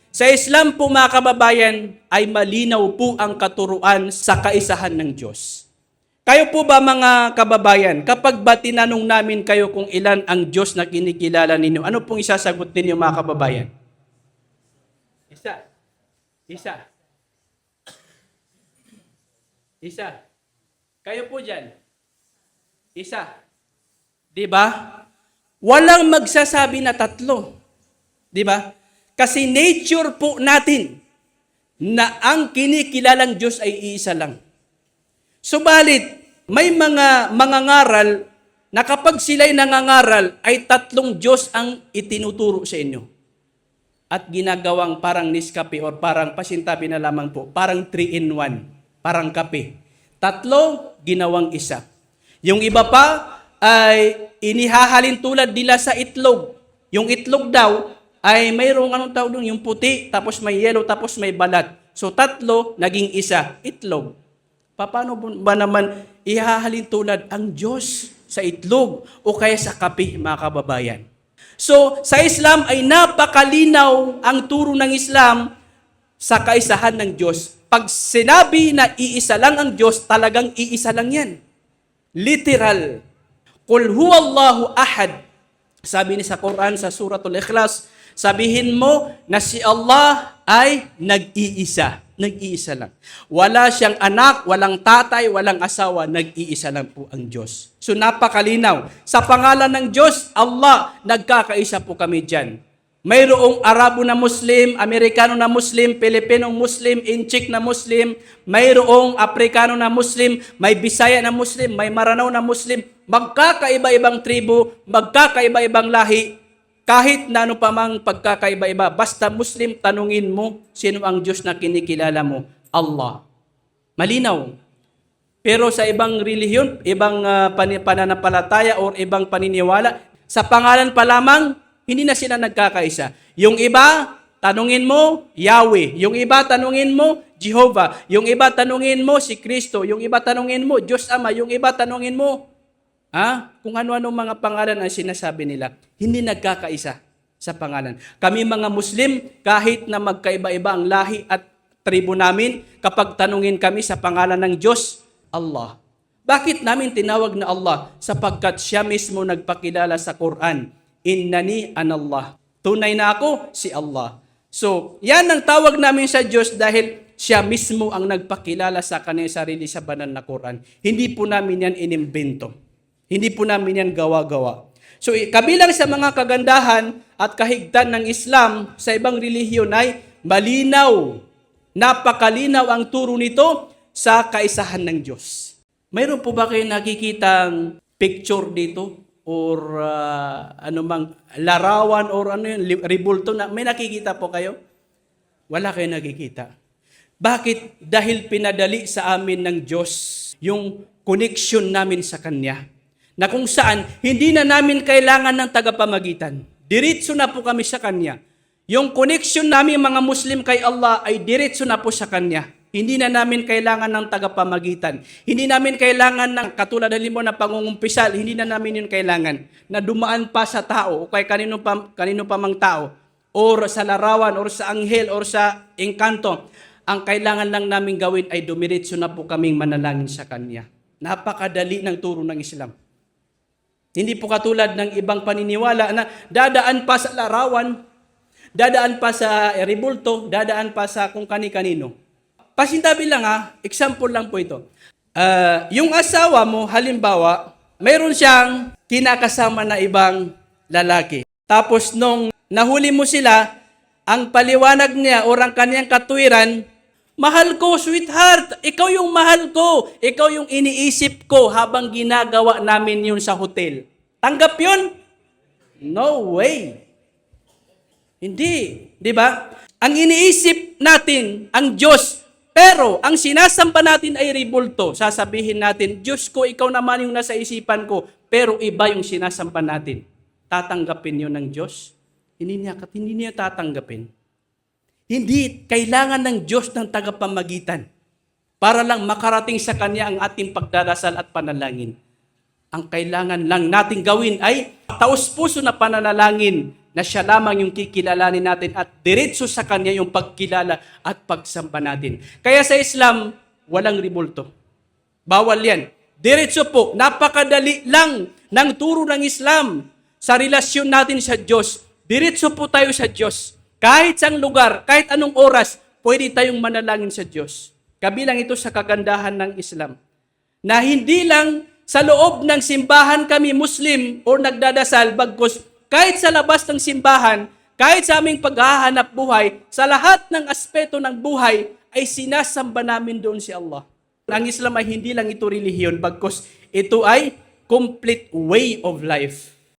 Sa Islam po mga kababayan, ay malinaw po ang katuruan sa kaisahan ng Diyos. Kayo po ba mga kababayan, kapag ba tinanong namin kayo kung ilan ang Diyos na kinikilala ninyo, ano pong isasagot ninyo mga kababayan? Isa. Isa. Isa. Kayo po dyan. Isa. Di ba? Walang magsasabi na tatlo. Di ba? Kasi nature po natin na ang kinikilalang Diyos ay iisa lang. Subalit, may mga mangangaral na kapag sila'y nangangaral ay tatlong Diyos ang itinuturo sa inyo. At ginagawang parang Nescafe or parang pasintabi na lamang po, parang 3-in-1, parang kape. Tatlo, ginawang isa. Yung iba pa ay inihahalin tulad nila sa itlog. Yung itlog daw ay mayroong anong tawag doon, yung puti, tapos may yellow, tapos may balat. So tatlo, naging isa, itlog. Paano ba naman ihahalin tulad ang Diyos sa itlog o kaya sa kape, mga kababayan? So, sa Islam ay napakalinaw ang turo ng Islam sa kaisahan ng Diyos. Pag sinabi na iisa lang ang Diyos, talagang iisa lang yan. Literal. Qul huwallahu ahad. Sabi ni sa Quran, sa Suratul Ikhlas, sabihin mo na si Allah ay nag-iisa. Nag-iisa lang. Wala siyang anak, walang tatay, walang asawa, nag-iisa lang po ang Diyos. So napakalinaw. Sa pangalan ng Diyos, Allah, nagkakaisa po kami dyan. Mayroong Arabo na Muslim, Amerikano na Muslim, Pilipinong Muslim, Inchik na Muslim, mayroong Afrikano na Muslim, may Bisaya na Muslim, may Maranao na Muslim, magkakaiba-ibang tribo, magkakaiba-ibang lahi, kahit na ano pa mang pagkakaiba-iba, basta Muslim, tanungin mo, sino ang Diyos na kinikilala mo? Allah. Malinaw. Pero sa ibang relihiyon, ibang pananampalataya o ibang paniniwala, sa pangalan pa lamang, hindi na sila nagkakaisa. Yung iba, tanungin mo, Yahweh. Yung iba, tanungin mo, Jehovah. Yung iba, tanungin mo, si Kristo. Yung iba, tanungin mo, Diyos Ama. Yung iba, tanungin mo, kung ano-ano mga pangalan ang sinasabi nila, hindi nagkakaisa sa pangalan. Kami mga Muslim, kahit na magkaiba-iba ang lahi at tribo namin, kapag tanungin kami sa pangalan ng Diyos, Allah. Bakit namin tinawag na Allah? Sapagkat siya mismo nagpakilala sa Quran, Innani anallah. Tunay na ako, si Allah. So, yan ang tawag namin sa Diyos dahil siya mismo ang nagpakilala sa kanyang sarili sa banal na Quran. Hindi po namin yan inimbento. Hindi po namin yan gawa-gawa. So, kabilang sa mga kagandahan at kahigtan ng Islam sa ibang relihiyon ay malinaw, napakalinaw ang turo nito sa kaisahan ng Diyos. Mayroon po ba kayo nakikitang picture dito? Or anumang larawan or ano yun, ribulto na may nakikita po kayo? Wala kayo nakikita. Bakit? Dahil pinadali sa amin ng Diyos yung connection namin sa Kanya. Na kung saan, hindi na namin kailangan ng tagapamagitan. Diretso na po kami sa Kanya. Yung connection namin mga Muslim kay Allah ay diretso na po sa Kanya. Hindi na namin kailangan ng tagapamagitan. Hindi namin kailangan ng katulad halimbawa na pangungumpisal. Hindi na namin yun kailangan. Na dumaan pa sa tao o kay kanino pa mang tao. Or sa larawan, or sa anghel, or sa engkanto. Ang kailangan lang namin gawin ay dumiretso na po kaming manalangin sa Kanya. Napakadali ng turo ng Islam. Hindi po katulad ng ibang paniniwala na dadaan pa sa larawan, dadaan pa sa ribulto, dadaan pa sa kung kani-kanino. Pasintabi lang example lang po ito. Yung asawa mo, halimbawa, mayroon siyang kinakasama na ibang lalaki. Tapos nung nahuli mo sila, ang paliwanag niya o ang kanyang katuwiran, mahal ko, sweetheart, ikaw yung mahal ko, ikaw yung iniisip ko habang ginagawa namin yun sa hotel. Tanggap yun? No way. Hindi. Di ba? Ang iniisip natin, ang Diyos, pero ang sinasamba natin ay ribulto. Sasabihin natin, Diyos ko, ikaw naman yung nasa isipan ko, pero iba yung sinasamba natin. Tatanggapin yun ng Diyos? Hindi niya tatanggapin. Hindi, kailangan ng Diyos ng tagapamagitan para lang makarating sa Kanya ang ating pagdarasal at panalangin. Ang kailangan lang nating gawin ay taos-puso na pananalangin na siya lamang yung kikilalanin natin at diretso sa Kanya yung pagkilala at pagsamba natin. Kaya sa Islam, walang rebulto. Bawal yan. Diretso po, napakadali lang ng turo ng Islam sa relasyon natin sa Diyos. Diretso po tayo sa Diyos. Kahit saang lugar, kahit anong oras, pwede tayong manalangin sa Diyos. Kabilang ito sa kagandahan ng Islam. Na hindi lang sa loob ng simbahan kami Muslim o nagdadasal, bagkus kahit sa labas ng simbahan, kahit sa aming paghahanap buhay, sa lahat ng aspeto ng buhay, ay sinasamba namin doon si Allah. Ang Islam ay hindi lang ito relihiyon, bagkus ito ay complete way of life.